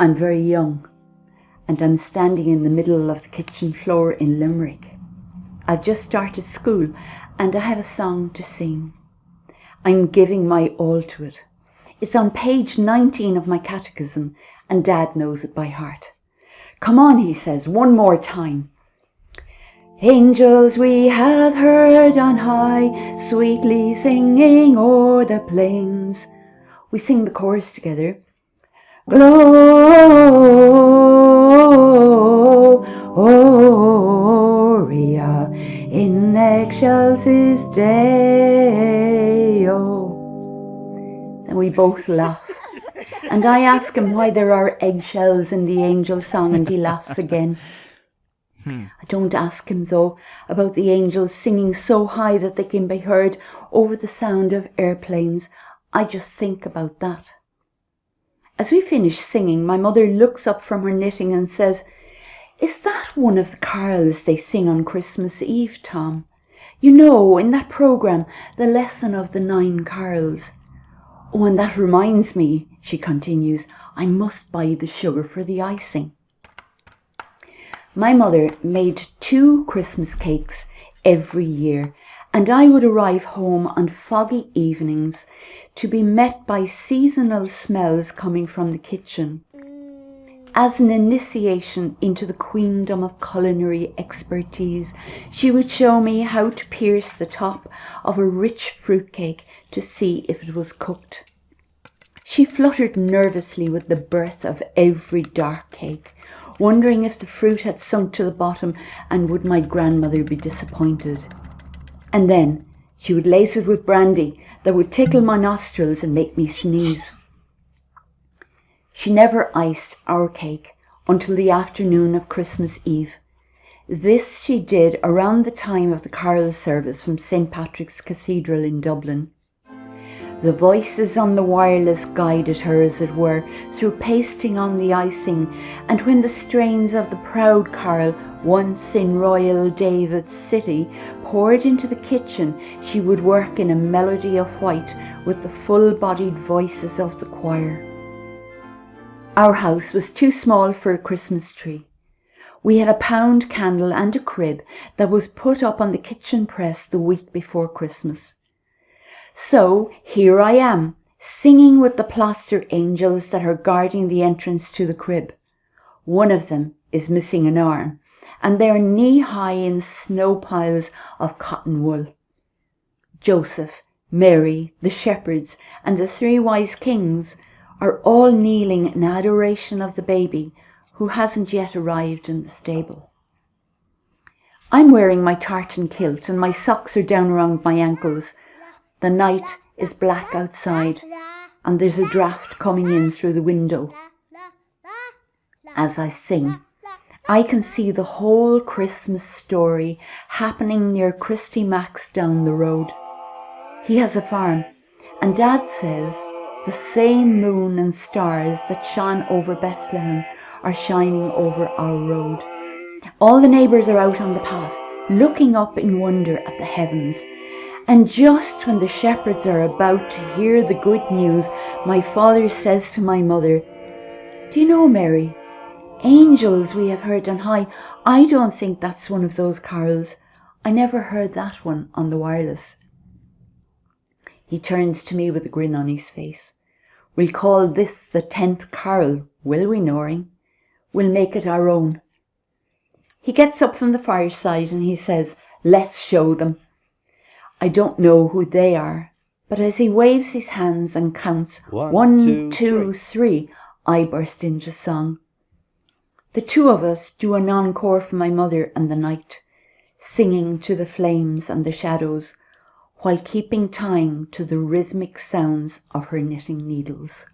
I'm very young, and I'm standing in the middle of the kitchen floor in Limerick. I've just started school, and I have a song to sing. I'm giving my all to it. It's on page 19 of my catechism, and Dad knows it by heart. Come on, he says, one more time. Angels we have heard on high, sweetly singing o'er the plains. We sing the chorus together. Gloria in excelsis Deo. And we both laugh. And I ask him why there are eggshells in the angel song, and he laughs again. I don't ask him, though, about the angels singing so high that they can be heard over the sound of airplanes. I just think about that. As we finish singing, my mother looks up from her knitting and says, "Is that one of the carols they sing on Christmas Eve, Tom? You know, in that programme, the lesson of the 9 carols. Oh, and that reminds me," she continues, "I must buy the sugar for the icing." My mother made 2 Christmas cakes every year, and I would arrive home on foggy evenings to be met by seasonal smells coming from the kitchen. As an initiation into the queendom of culinary expertise, she would show me how to pierce the top of a rich fruitcake to see if it was cooked. She fluttered nervously with the birth of every dark cake, wondering if the fruit had sunk to the bottom and would my grandmother be disappointed. And then she would lace it with brandy that would tickle my nostrils and make me sneeze. She never iced our cake until the afternoon of Christmas Eve. This she did around the time of the carol service from St. Patrick's Cathedral in Dublin. The voices on the wireless guided her, as it were, through pasting on the icing, and when the strains of the proud carol, "Once in Royal David's City," poured into the kitchen, she would work in a melody of white with the full-bodied voices of the choir. Our house was too small for a Christmas tree. We had a pound candle and a crib that was put up on the kitchen press the week before Christmas. So here I am, singing with the plaster angels that are guarding the entrance to the crib. One of them is missing an arm, and they're knee-high in snow piles of cotton wool. Joseph, Mary, the shepherds, and the 3 wise kings are all kneeling in adoration of the baby who hasn't yet arrived in the stable. I'm wearing my tartan kilt and my socks are down around my ankles. The night is black outside and there's a draft coming in through the window. As I sing, I can see the whole Christmas story happening near Christy Mack's down the road. He has a farm, and Dad says the same moon and stars that shone over Bethlehem are shining over our road. All the neighbours are out on the path, looking up in wonder at the heavens. And just when the shepherds are about to hear the good news, my father says to my mother, "Do you know, Mary, angels we have heard on high, I don't think that's one of those carols. I never heard that one on the wireless." He turns to me with a grin on his face. "We'll call this the 10th carol, will we, Noreen? We'll make it our own." He gets up from the fireside and he says, "Let's show them." I don't know who they are, but as he waves his hands and counts 1, 2, 3, I burst into song. The 2 of us do an encore for my mother and the night, singing to the flames and the shadows, while keeping time to the rhythmic sounds of her knitting needles.